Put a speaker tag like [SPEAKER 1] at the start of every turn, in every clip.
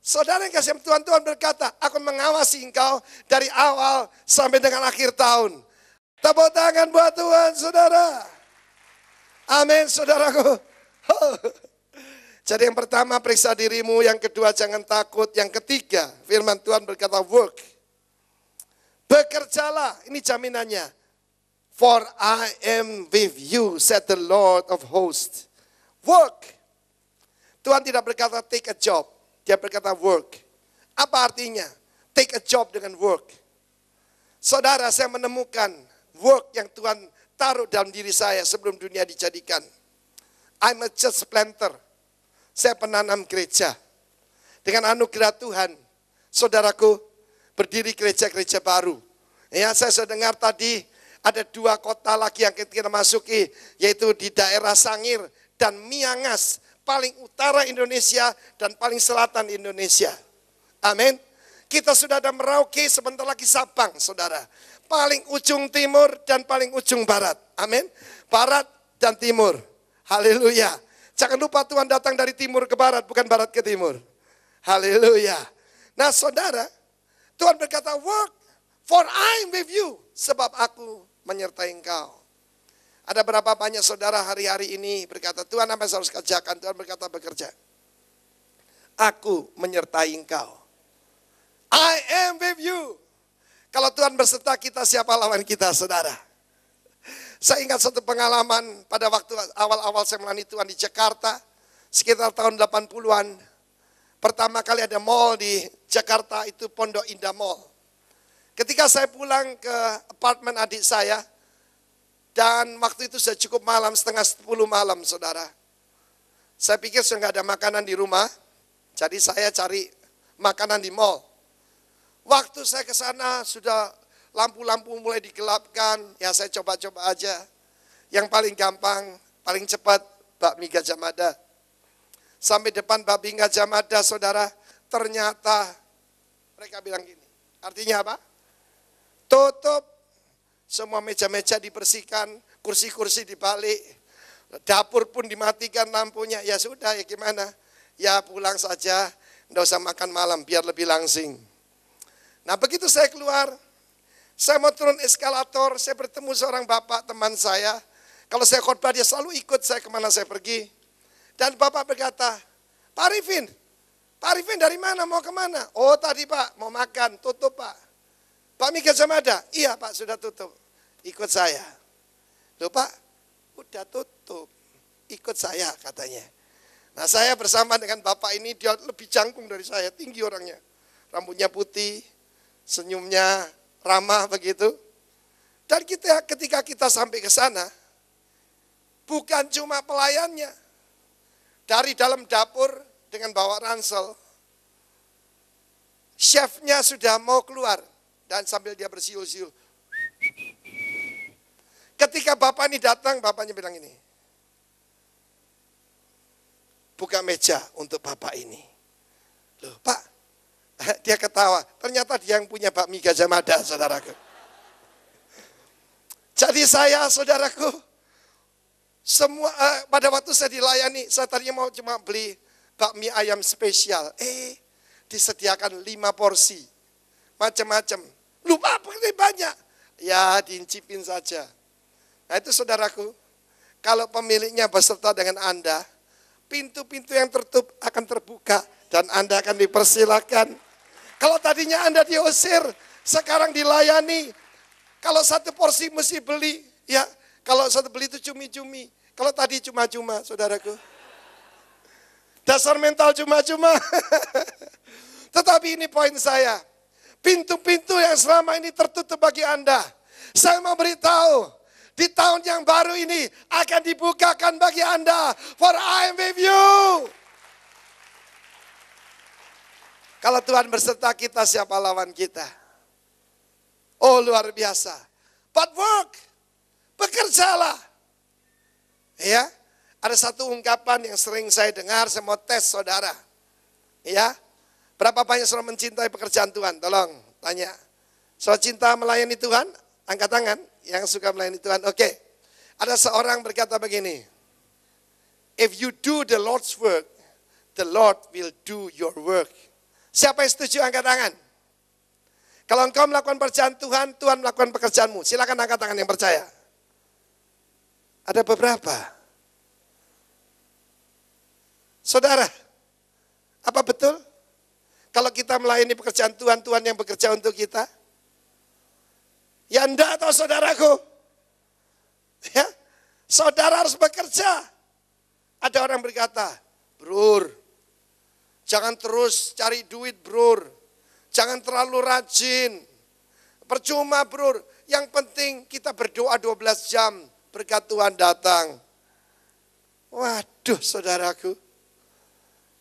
[SPEAKER 1] Saudara yang kasih Tuhan, Tuhan berkata, aku mengawasi engkau dari awal sampai dengan akhir tahun. Tepuk tangan buat Tuhan, saudara. Amin, saudaraku. Jadi yang pertama, periksa dirimu. Yang kedua, jangan takut. Yang ketiga, firman Tuhan berkata, work. Bekerjalah, ini jaminannya. For I am with you, said the Lord of hosts. Work. Tuhan tidak berkata take a job. Dia berkata work. Apa artinya? Take a job dengan work. Saudara, saya menemukan work yang Tuhan taruh dalam diri saya sebelum dunia dijadikan. I'm a church planter. Saya penanam gereja. Dengan anugerah Tuhan, saudaraku, berdiri gereja-gereja baru. Ya, saya sudah dengar tadi, ada 2 kota lagi yang kita masuki, yaitu di daerah Sangir dan Miangas, paling utara Indonesia dan paling selatan Indonesia. Amin. Kita sudah ada Merauke, sebentar lagi Sabang, saudara. Paling ujung timur dan paling ujung barat. Amin. Barat dan timur. Haleluya. Jangan lupa Tuhan datang dari timur ke barat, bukan barat ke timur. Haleluya. Nah, saudara, Tuhan berkata, work, for I am with you. Sebab aku menyertai engkau. Ada berapa banyak saudara hari-hari ini berkata, Tuhan apa yang saya harus kerjakan? Tuhan berkata, bekerja. Aku menyertai engkau. I am with you. Kalau Tuhan berserta kita, siapa lawan kita, saudara? Saya ingat satu pengalaman pada waktu awal-awal saya melayani Tuhan di Jakarta. Sekitar tahun 80-an. Pertama kali ada mall di Jakarta, itu Pondok Indah Mall. Ketika saya pulang ke apartemen adik saya, dan waktu itu sudah cukup malam, setengah 10 malam, saudara. Saya pikir sudah nggak ada makanan di rumah, jadi saya cari makanan di mall. Waktu saya ke sana, sudah lampu-lampu mulai digelapkan, ya saya coba-coba aja. Yang paling gampang, paling cepat, bakmi Gajah Mada. Sampai depan bakmi Gajah Mada, saudara, ternyata mereka bilang gini, artinya apa? Tutup, semua meja-meja dibersihkan, kursi-kursi dibalik, dapur pun dimatikan lampunya. Ya sudah, ya gimana? Ya pulang saja, enggak usah makan malam, biar lebih langsing. Nah begitu saya keluar, saya mau turun eskalator, saya bertemu seorang bapak teman saya. Kalau saya khotbah dia selalu ikut saya kemana saya pergi. Dan bapak berkata, Pak Arifin dari mana, mau kemana? Oh tadi Pak, mau makan, tutup Pak. Bakmi Gajah Mada? Iya Pak, sudah tutup. Ikut saya. Loh Pak, udah tutup. Ikut saya katanya. Nah saya bersama dengan bapak ini, dia lebih jangkung dari saya, tinggi orangnya. Rambutnya putih, senyumnya ramah begitu. Dan ketika kita sampai ke sana, bukan cuma pelayannya. Dari dalam dapur dengan bawa ransel, chefnya sudah mau keluar. Dan sambil dia bersiul-siul. Ketika bapak ini datang, bapaknya bilang ini. Buka meja untuk bapak ini. Loh Pak, dia ketawa. Ternyata dia yang punya bakmi Gajah Mada, saudaraku. Jadi saya, saudaraku, semua pada waktu saya dilayani, saya tadinya mau cuma beli bakmi ayam spesial. Disediakan 5 porsi. Macam-macam. Lupa pakai banyak. Ya diincipin saja. Nah itu saudaraku, kalau pemiliknya beserta dengan Anda, pintu-pintu yang tertutup akan terbuka dan Anda akan dipersilakan. Kalau tadinya Anda diusir, sekarang dilayani. Kalau 1 porsi mesti beli, ya. Kalau 1 beli itu cumi-cumi. Kalau tadi cuma-cuma, saudaraku. Dasar mental cuma-cuma. Tetapi ini poin saya. Pintu-pintu yang selama ini tertutup bagi Anda. Saya mau beritahu, di tahun yang baru ini akan dibukakan bagi Anda. For I am with you. Kalau Tuhan berserta kita, siapa lawan kita? Oh luar biasa. But work, bekerjalah. Ya, ada satu ungkapan yang sering saya dengar, saya mau tes saudara. Ya, berapa banyak saudara mencintai pekerjaan Tuhan? Tolong tanya. Saudara cinta melayani Tuhan? Angkat tangan yang suka melayani Tuhan. Oke. Ada seorang berkata begini. If you do the Lord's work, the Lord will do your work. Siapa yang setuju angkat tangan? Kalau engkau melakukan pekerjaan Tuhan, Tuhan melakukan pekerjaanmu. Silakan angkat tangan yang percaya. Ada beberapa. Saudara, apa betul? Kalau kita melayani pekerjaan Tuhan, Tuhan yang bekerja untuk kita? Ya enggak toh saudaraku. Ya, saudara harus bekerja. Ada orang berkata, Brur, jangan terus cari duit, Brur. Jangan terlalu rajin. Percuma, Brur. Yang penting kita berdoa 12 jam. Berkat Tuhan datang. Waduh, saudaraku.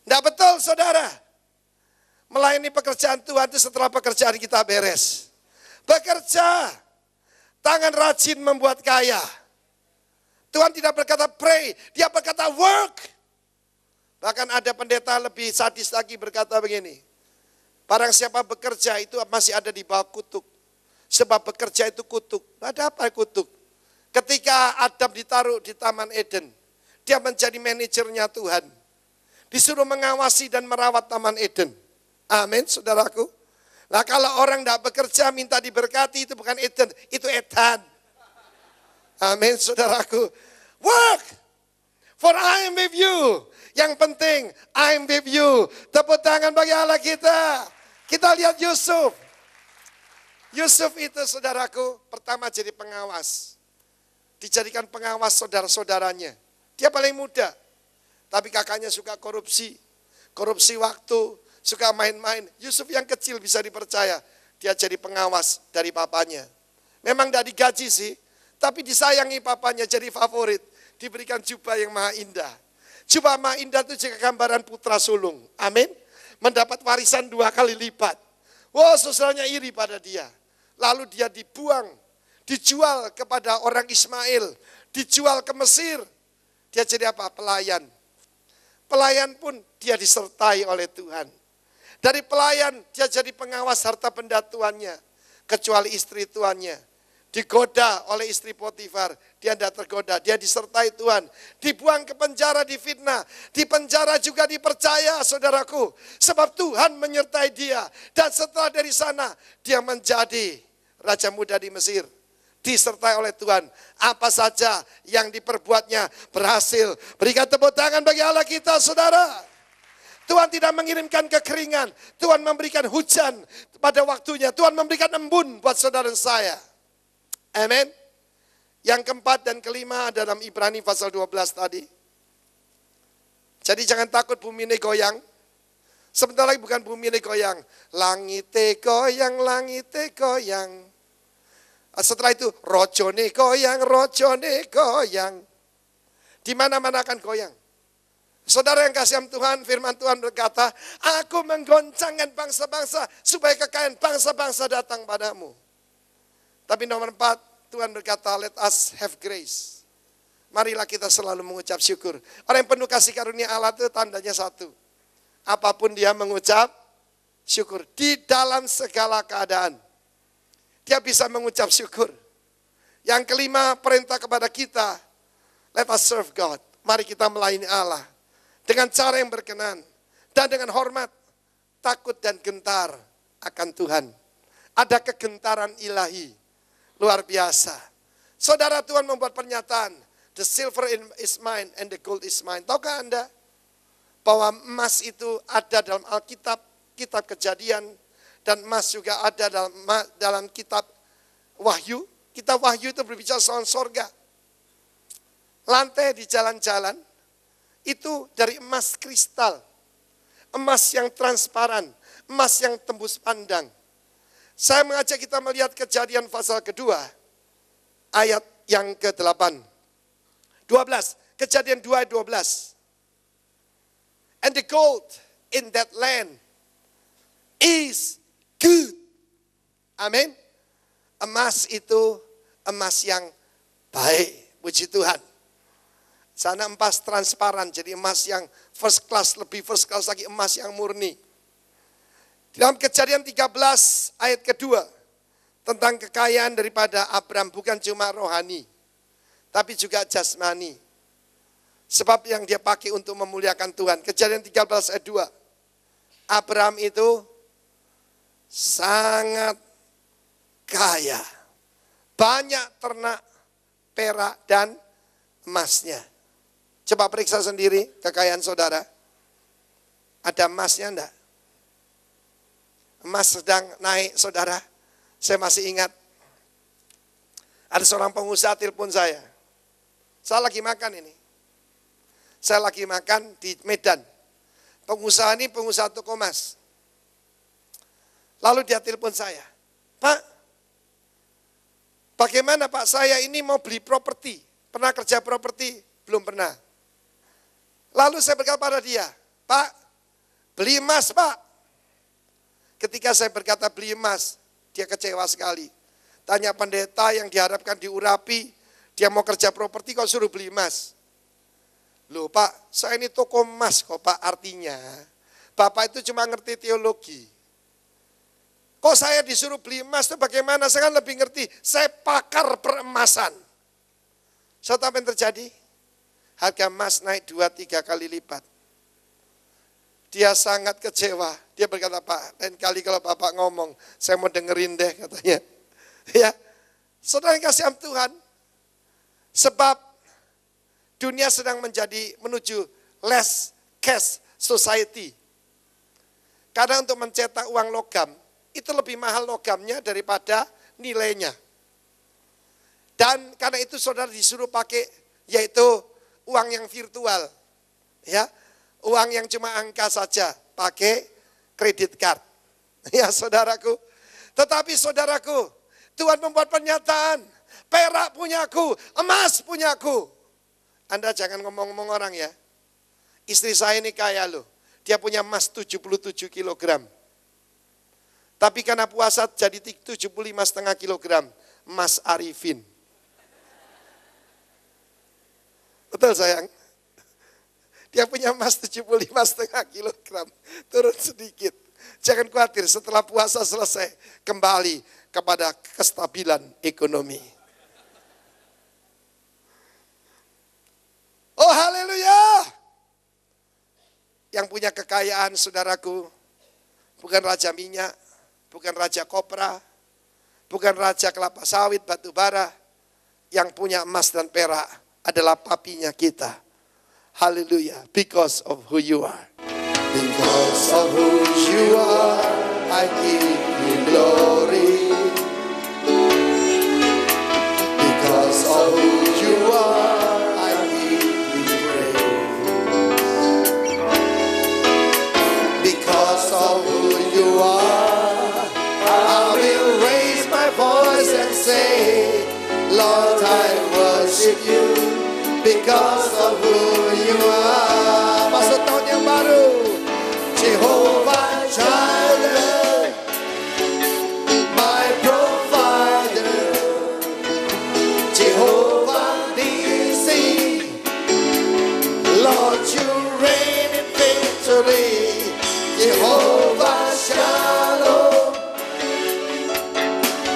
[SPEAKER 1] Tidak betul, saudara. Melayani pekerjaan Tuhan itu setelah pekerjaan kita beres. Bekerja. Tangan rajin membuat kaya. Tuhan tidak berkata pray, dia berkata work. Bahkan ada pendeta lebih sadis lagi berkata begini. Barang siapa bekerja itu masih ada di bawah kutuk. Sebab bekerja itu kutuk. Ada apa kutuk? Ketika Adam ditaruh di Taman Eden, dia menjadi manajernya Tuhan. Disuruh mengawasi dan merawat Taman Eden. Amin, saudaraku. Nah kalau orang tidak bekerja minta diberkati itu bukan Eden, itu edan. Amin, saudaraku. Work, for I am with you. Yang penting, I am with you. Tepuk tangan bagi Allah kita. Kita lihat Yusuf. Yusuf itu saudaraku, pertama jadi pengawas. Dijadikan pengawas saudara-saudaranya. Dia paling muda. Tapi kakaknya suka korupsi. Korupsi waktu, suka main-main. Yusuf yang kecil bisa dipercaya. Dia jadi pengawas dari papanya. Memang tidak digaji sih. Tapi disayangi papanya jadi favorit. Diberikan jubah yang maha indah. Jubah maha indah itu juga gambaran putra sulung. Amin. Mendapat warisan 2 kali lipat. Wah, saudaranya iri pada dia. Lalu dia dibuang. Dijual kepada orang Ismail. Dijual ke Mesir. Dia jadi apa? Pelayan. Pelayan pun dia disertai oleh Tuhan. Dari pelayan dia jadi pengawas harta benda tuannya. Kecuali istri tuannya. Digoda oleh istri Potifar. Dia tidak tergoda. Dia disertai Tuhan. Dibuang ke penjara, difitnah. Di penjara juga dipercaya, saudaraku. Sebab Tuhan menyertai dia. Dan setelah dari sana, dia menjadi raja muda di Mesir. Disertai oleh Tuhan. Apa saja yang diperbuatnya berhasil. Berikan tepuk tangan bagi Allah kita, saudara. Tuhan tidak mengirimkan kekeringan. Tuhan memberikan hujan pada waktunya. Tuhan memberikan embun buat saudara dan saya. Amin. Yang keempat dan kelima dalam Ibrani pasal 12 tadi. Jadi jangan takut bumi ini goyang. Sebentar lagi bukan bumi ini goyang. Langite goyang, langite goyang. Setelah itu rojone goyang, rojone goyang. Di mana-mana akan goyang. Saudara yang kasih Tuhan, firman Tuhan berkata, aku menggoncangkan bangsa-bangsa supaya kekayaan bangsa-bangsa datang padamu. Tapi nomor 4, Tuhan berkata, let us have grace. Marilah kita selalu mengucap syukur. Orang yang penuh kasih karunia Allah itu tandanya satu. Apapun dia mengucap syukur. Di dalam segala keadaan. Dia bisa mengucap syukur. Yang kelima, perintah kepada kita. Let us serve God. Mari kita melayani Allah. Dengan cara yang berkenan. Dan dengan hormat. Takut dan gentar akan Tuhan. Ada kegentaran ilahi. Luar biasa. Saudara, Tuhan membuat pernyataan. The silver is mine and the gold is mine. Tahukah Anda bahwa emas itu ada dalam Alkitab, kitab Kejadian, dan emas juga ada dalam kitab Wahyu. Kitab Wahyu itu berbicara soal sorga. Lantai di jalan-jalan itu dari emas kristal. Emas yang transparan, emas yang tembus pandang. Saya mengajak kita melihat Kejadian pasal kedua, ayat yang ke-8. 12, Kejadian 2 ayat 12. And the gold in that land is good. Amin. Emas itu emas yang baik. Puji Tuhan. Sana emas transparan, jadi emas yang first class, lebih first class lagi emas yang murni. Dalam Kejadian 13 ayat kedua, tentang kekayaan daripada Abraham bukan cuma rohani, tapi juga jasmani. Sebab yang dia pakai untuk memuliakan Tuhan. Kejadian 13 ayat 2. Abraham itu sangat kaya. Banyak ternak, perak, dan emasnya. Coba periksa sendiri kekayaan saudara. Ada emasnya enggak? Emas sedang naik, saudara. Saya masih ingat. Ada seorang pengusaha telepon saya. Saya lagi makan ini. Saya lagi makan di Medan. Pengusaha ini pengusaha toko emas. Lalu dia telepon saya. Pak, bagaimana Pak, saya ini mau beli properti. Pernah kerja properti? Belum pernah. Lalu saya berkata pada dia, Pak, beli emas Pak. Ketika saya berkata beli emas, dia kecewa sekali. Tanya pendeta yang diharapkan diurapi, dia mau kerja properti kok suruh beli emas. Loh Pak, saya ini toko emas kok Pak, artinya Bapak itu cuma ngerti teologi. Kok saya disuruh beli emas itu bagaimana? Saya kan lebih ngerti, saya pakar peremasan. Saat apa yang terjadi? Harga emas naik 2-3 kali lipat. Dia sangat kecewa. Dia berkata, Pak, lain kali kalau Bapak ngomong, saya mau dengerin deh katanya. Ya, saudara yang kasih Tuhan, sebab dunia sedang menuju less cash society. Karena untuk mencetak uang logam, itu lebih mahal logamnya daripada nilainya. Dan karena itu saudara disuruh pakai, yaitu uang yang virtual. Ya, uang yang cuma angka saja, pakai kredit card. Ya saudaraku. Tetapi saudaraku, Tuhan membuat pernyataan, perak punyaku, emas punyaku. Anda jangan ngomong-ngomong orang ya. Istri saya ini kaya loh. Dia punya emas 77 kilogram. Tapi karena puasa jadi 75,5 kilogram. Emas Arifin. Betul sayang? Dia punya emas 75,5 kilogram. Turun sedikit. Jangan khawatir, setelah puasa selesai, kembali kepada kestabilan ekonomi. Oh haleluya. Yang punya kekayaan saudaraku, bukan raja minyak, bukan raja kopra, bukan raja kelapa sawit, batu bara. Yang punya emas dan perak adalah papinya kita. Hallelujah, because of who you are. Because of who you are, I give you glory. Because of who you are, I give you praise. Because of who you are, I will raise my voice and say, Lord, I worship you. Because of who you are. Masuk tahun yang baru. Jehovah Jireh, my provider. Jehovah Nissi, Lord, you reign in victory. Jehovah Shalom,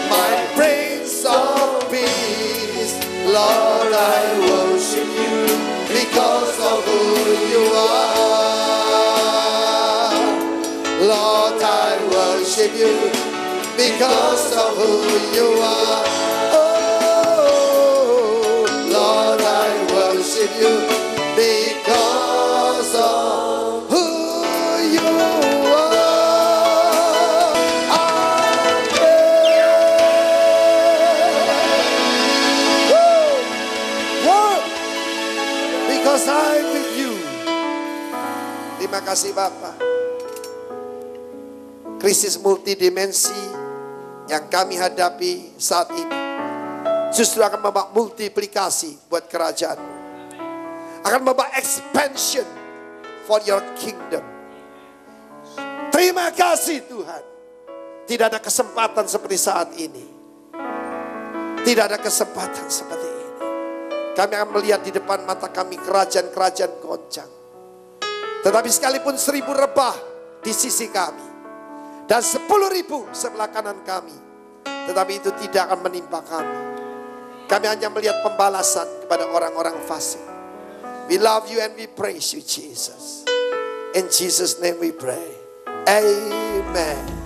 [SPEAKER 1] my Prince of Peace. Lord, I worship you because of who you are. Lord, I worship you because of who you are. Oh, Lord, I worship you because of who you are. Amen. Because I'm with you. Terima kasih Bapak. Krisis multidimensi yang kami hadapi saat ini justru akan membawa multiplikasi buat kerajaan. Akan membawa expansion for your kingdom. Terima kasih Tuhan. Tidak ada kesempatan seperti saat ini. Tidak ada kesempatan seperti ini. Kami akan melihat di depan mata kami kerajaan-kerajaan goncang. Tetapi sekalipun 1.000 rebah di sisi kami. Dan 10.000 sebelah kanan kami. Tetapi itu tidak akan menimpa kami. Kami hanya melihat pembalasan kepada orang-orang fasik. We love you and we praise you Jesus. In Jesus' name we pray. Amen.